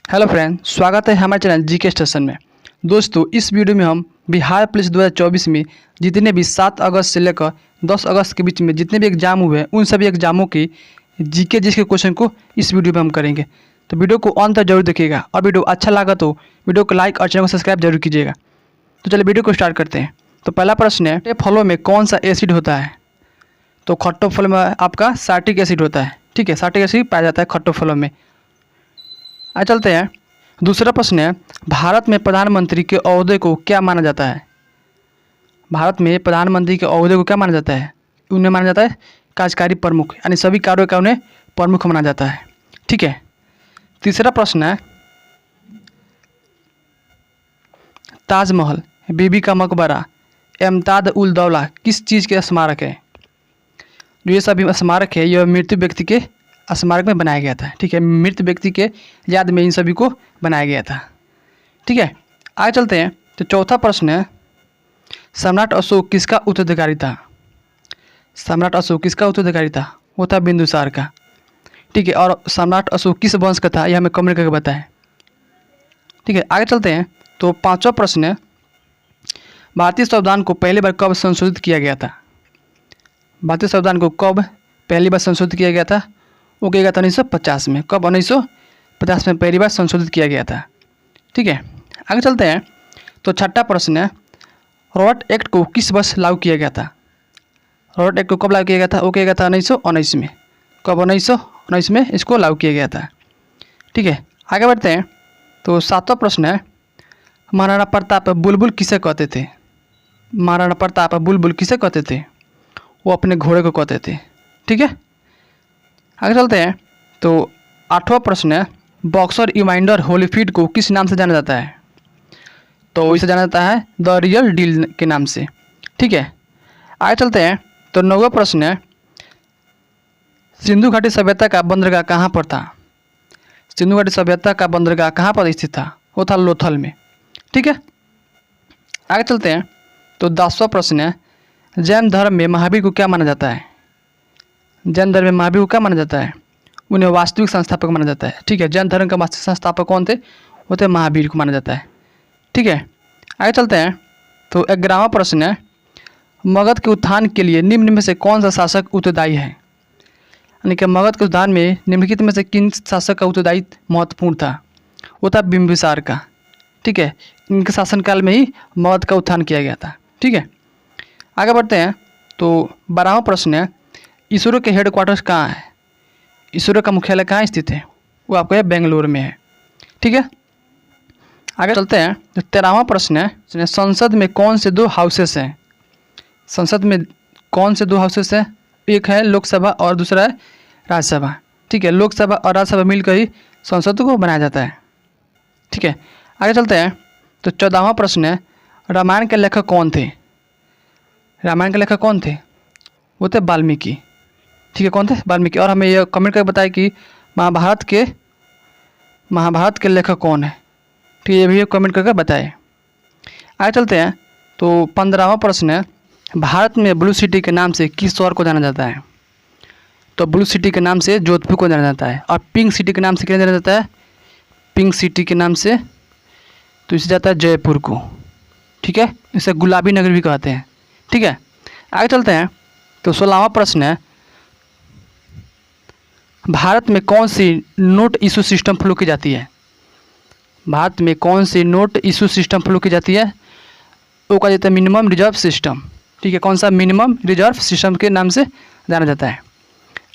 Hello friend, स्वागत है हमारे चैनल जीके स्टेशन में। दोस्तों, इस वीडियो में हम बिहार पुलिस 2024 में जितने भी 7 अगस्त से लेकर 10 अगस्त के बीच में जितने भी एग्जाम हुए हैं उन सभी एग्जामों की जीके जिसके क्वेश्चन को इस वीडियो में हम करेंगे। तो वीडियो को अंत तक जरूर देखिएगा और वीडियो अच्छा लगा तो वीडियो को लाइक और चैनल को सब्सक्राइब जरूर कीजिएगा। तो चलिए वीडियो को स्टार्ट करते हैं। तो पहला प्रश्न है, खट्टे फलों में कौन सा एसिड होता है? तो खट्टे फलों में आपका सार्टिक एसिड होता है। ठीक है, सार्टिक एसिड पाया जाता है खट्टे फलों में। आगे चलते हैं। दूसरा प्रश्न है, भारत में प्रधानमंत्री के ओहदे को क्या माना जाता है? भारत में प्रधानमंत्री के ओहदे को क्या माना जाता है? उन्हें माना जाता है कार्यकारी प्रमुख, यानी सभी कार्यों का उन्हें प्रमुख माना जाता है। ठीक है। तीसरा प्रश्न है, ताजमहल, बीबी का मकबरा, इम्ताद उल दौला किस चीज़ के स्मारक है? जो ये सभी स्मारक है यह मृत्यु व्यक्ति के स्मारक में बनाया गया था। ठीक है, मृत व्यक्ति के याद में इन सभी को बनाया गया था। ठीक है, आगे चलते हैं। तो चौथा प्रश्न है, सम्राट अशोक किसका उत्तराधिकारी था? सम्राट अशोक किसका उत्तराधिकारी था? वो था बिंदुसार का। ठीक है, और सम्राट अशोक किस वंश का था यह हमें कमेंट करके बताएं। ठीक है, आगे चलते हैं। तो पांचवा प्रश्न है, भारतीय संविधान को पहली बार कब संशोधित किया गया था? भारतीय संविधान को कब पहली बार संशोधित किया गया था? वो किया गया था 1950 में। कब? 1950 में पहली बार संशोधित किया गया था। ठीक है, आगे चलते हैं। तो छठा प्रश्न है, रॉबर्ट एक्ट को किस वर्ष लागू किया गया था? रॉबर्ट एक्ट को कब लागू किया गया था? वो किया गया था 1919 में। कब? 1919 में इसको लागू किया गया था। ठीक है, आगे बढ़ते हैं। तो सातवां प्रश्न है, महाराणा प्रताप बुलबुल किसे कहते थे? महाराणा प्रताप बुलबुल किसे कहते थे? वो अपने घोड़े को कहते थे। ठीक है, आगे चलते हैं। तो आठवां प्रश्न है, बॉक्सर इवांडर होलीफील्ड को किस नाम से जाना जाता है? तो इसे जाना जाता है द रियल डील के नाम से। ठीक है, आगे चलते हैं। तो नौवां प्रश्न है, सिंधु घाटी सभ्यता का बंदरगाह कहाँ पर था? सिंधु घाटी सभ्यता का बंदरगाह कहाँ पर स्थित था? वो था लोथल में। ठीक है, आगे चलते हैं। तो 10वां प्रश्न है, जैन धर्म में महावीर को क्या माना जाता है? जैन धर्म में महावीर को क्या माना जाता है? उन्हें वास्तविक संस्थापक माना जाता है। ठीक है, जैन धर्म का वास्तविक संस्थापक कौन थे? वो थे महावीर को माना जाता है। ठीक है, आगे चलते हैं। तो 11वां प्रश्न है, मगध के उत्थान के लिए निम्न में से कौन सा शासक उत्तरदायी है? यानी कि मगध के उत्थान में निम्नलिखित में से किन शासक का उत्तरदायित्व महत्वपूर्ण था? वो था बिंबिसार का। ठीक है, इनके शासनकाल में ही मगध का उत्थान किया गया था। ठीक है, आगे बढ़ते हैं। तो 12वां प्रश्न है, इसरो के हेडक्वार्टर्स कहाँ है? इसरो का मुख्यालय कहाँ स्थित है? वो आपको बेंगलोर में है। ठीक है, आगे चलते हैं। तो 13वां प्रश्न है, संसद में कौन से 2 हाउसेस हैं? संसद में कौन से 2 हाउसेस हैं? एक है लोकसभा और दूसरा है राज्यसभा। ठीक है, लोकसभा और राज्यसभा मिलकर ही संसद को बनाया जाता है। ठीक है, आगे चलते हैं। तो 14वां प्रश्न है, रामायण के लेखक कौन थे? रामायण के लेखक कौन थे? वो थे वाल्मीकि। ठीक है, कौन थे? वाल्मीकि। और हमें यह कमेंट करके बताएं कि महाभारत के लेखक कौन है? ठीक है, ये भी कमेंट करके बताएं। आगे चलते हैं। तो 15वां प्रश्न है, भारत में ब्लू सिटी के नाम से किस शहर को जाना जाता है? तो ब्लू सिटी के नाम से जोधपुर को जाना जाता है। और पिंक सिटी के नाम से क्या जाना जाता है? पिंक सिटी के नाम से तो इसे जाता है जयपुर को। ठीक है, इसे गुलाबी नगर भी कहते हैं। ठीक है, आगे चलते हैं। तो 16वां प्रश्न है, भारत में कौन सी नोट इशू सिस्टम फॉलो की जाती है? भारत में कौन सी नोट इशू सिस्टम फॉलो की जाती है? वो कहा जाता है मिनिमम रिजर्व सिस्टम। ठीक है, कौन सा? मिनिमम रिजर्व सिस्टम के नाम से जाना जाता है।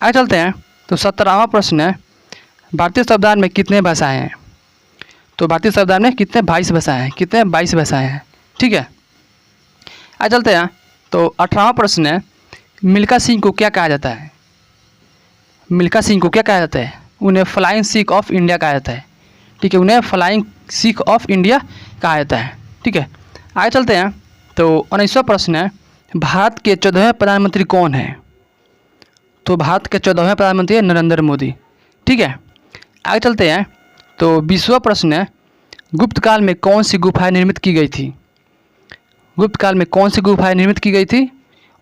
आगे चलते हैं। तो 17वां प्रश्न है, भारतीय संविधान में कितने भाषाएं हैं? तो भारतीय संविधान में कितने 22 भाषाएं हैं। कितने? 22 भाषाएं हैं। ठीक है, आगे चलते हैं। तो 18वां प्रश्न है, मिल्खा सिंह को क्या कहा जाता है? मिल्खा सिंह को क्या कहा जाता है? उन्हें फ्लाइंग सिख ऑफ इंडिया कहा जाता है। ठीक है, उन्हें फ्लाइंग सिख ऑफ इंडिया कहा जाता है। ठीक है, आगे चलते हैं। तो 19वां प्रश्न है, भारत के 14वें प्रधानमंत्री कौन है? तो भारत के 14वें प्रधानमंत्री है नरेंद्र मोदी। ठीक है, आगे चलते हैं। तो 20वां प्रश्न है, गुप्त काल में कौन सी गुफाएं निर्मित की गई थी? गुप्त काल में कौन सी गुफाएं निर्मित की गई थी?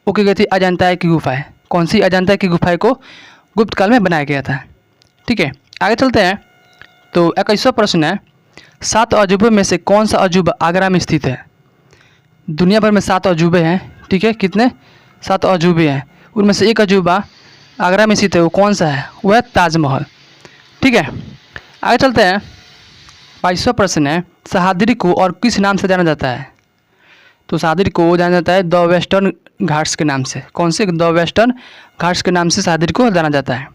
वो की गई थी अजंता की गुफाएं। कौन सी? अजंता की गुफाएं को गुप्त काल में बनाया गया था। ठीक है, आगे चलते हैं। तो 21वां प्रश्न है, 7 अजूबों में से कौन सा अजूबा आगरा में स्थित है? दुनिया भर में 7 अजूबे हैं, ठीक है, कितने? 7 अजूबे हैं, उनमें से एक अजूबा आगरा में स्थित है, वो कौन सा है? वो है ताजमहल। ठीक है, आगे चलते हैं। 22वां प्रश्न है, सह्याद्री को और किस नाम से जाना जाता है? तो सह्याद्री को जाना जाता है द वेस्टर्न घाट्स के नाम से। कौन से? द वेस्टर्न घाट्स के नाम से सह्याद्री को जाना जाता है।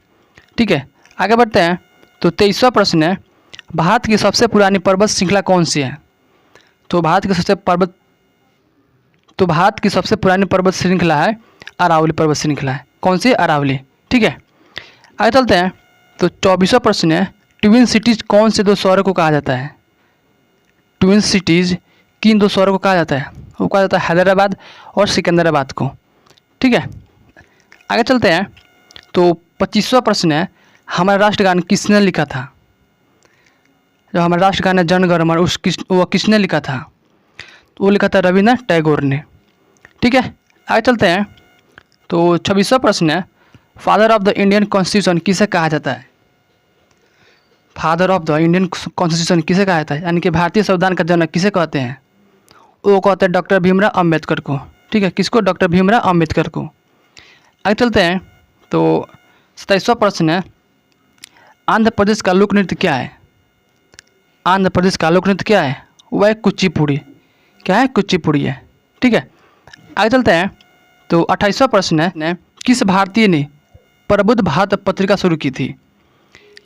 ठीक है, आगे बढ़ते हैं। तो 23वां प्रश्न है, भारत की सबसे पुरानी पर्वत श्रृंखला कौन सी है? तो भारत की सबसे पुरानी पर्वत श्रृंखला है अरावली पर्वत श्रृंखला है। कौन सी? अरावली। ठीक है, आगे चलते हैं। तो 24वां प्रश्न है, ट्विन सिटीज कौन से 2 शहरों को कहा जाता है? ट्विन सिटीज किन 2 शहरों को कहा जाता है? वो कहा जाता है हैदराबाद और सिकंदराबाद को। ठीक है, आगे चलते हैं। तो 25वां प्रश्न है, हमारा राष्ट्रगान किसने लिखा था? जो हमारा राष्ट्रगान है जन गण मन, वो किसने लिखा था? तो वो लिखा था रविन्द्रनाथ टैगोर ने। ठीक है, आगे चलते हैं। तो 26वां प्रश्न है, father of the Indian constitution किसे कहा जाता है? Father of the Indian constitution किसे कहा जाता है, यानी कि भारतीय संविधान का जनक किसे कहते हैं? वो कहते हैं डॉक्टर भीमराव अम्बेडकर को। ठीक है, किसको? डॉक्टर भीमराव अम्बेडकर को। आगे चलते हैं। तो 27वां प्रश्न है, आंध्र प्रदेश का लोक नृत्य क्या है? आंध्र प्रदेश का लोक नृत्य क्या है? वह कुचिपुड़ी। क्या है? कुचिपुड़ी है। ठीक है, आगे चलते हैं। तो 28वां प्रश्न है, किस भारतीय ने प्रबुद्ध भारत पत्रिका शुरू की थी?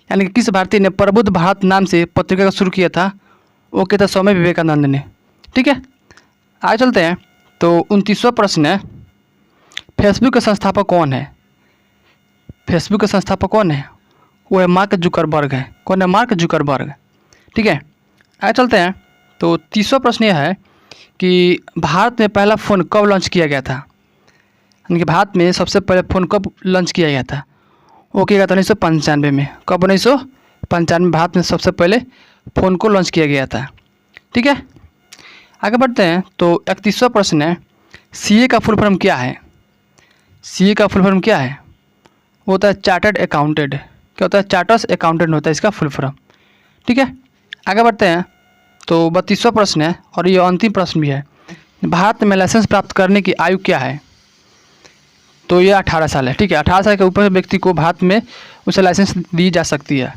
यानी कि किस भारतीय ने प्रबुद्ध भारत नाम से पत्रिका का शुरू किया था? वो कहता स्वामी विवेकानंद ने। ठीक है, आगे चलते हैं। तो 29वां प्रश्न है, फेसबुक का संस्थापक कौन है? फेसबुक का संस्थापक कौन है? वो है मार्क जुकरबर्ग है। कौन है? Mark Zuckerberg. ठीक है, आगे चलते हैं। तो 30वां प्रश्न यह है कि भारत में पहला फ़ोन कब लॉन्च किया गया था? यानी कि भारत में सबसे पहले फ़ोन कब लॉन्च किया गया था? वो किया गया था 1995 में। कब? 1995 में भारत में सबसे पहले फ़ोन को लॉन्च किया गया था। ठीक है, आगे बढ़ते हैं। तो 31वां प्रश्न है, सीए का फुल फॉर्म क्या है? सीए का फुल फॉर्म क्या है? वो होता है चार्टर्ड अकाउंटेंट। क्या होता है? चार्टर्स अकाउंटेंट होता है इसका फुल फॉर्म। ठीक है, आगे बढ़ते हैं। तो 32वां प्रश्न है और ये अंतिम प्रश्न भी है, भारत में लाइसेंस प्राप्त करने की आयु क्या है? तो ये 18 साल है। ठीक है, 18 साल के ऊपर व्यक्ति को भारत में उसे लाइसेंस दी जा सकती है।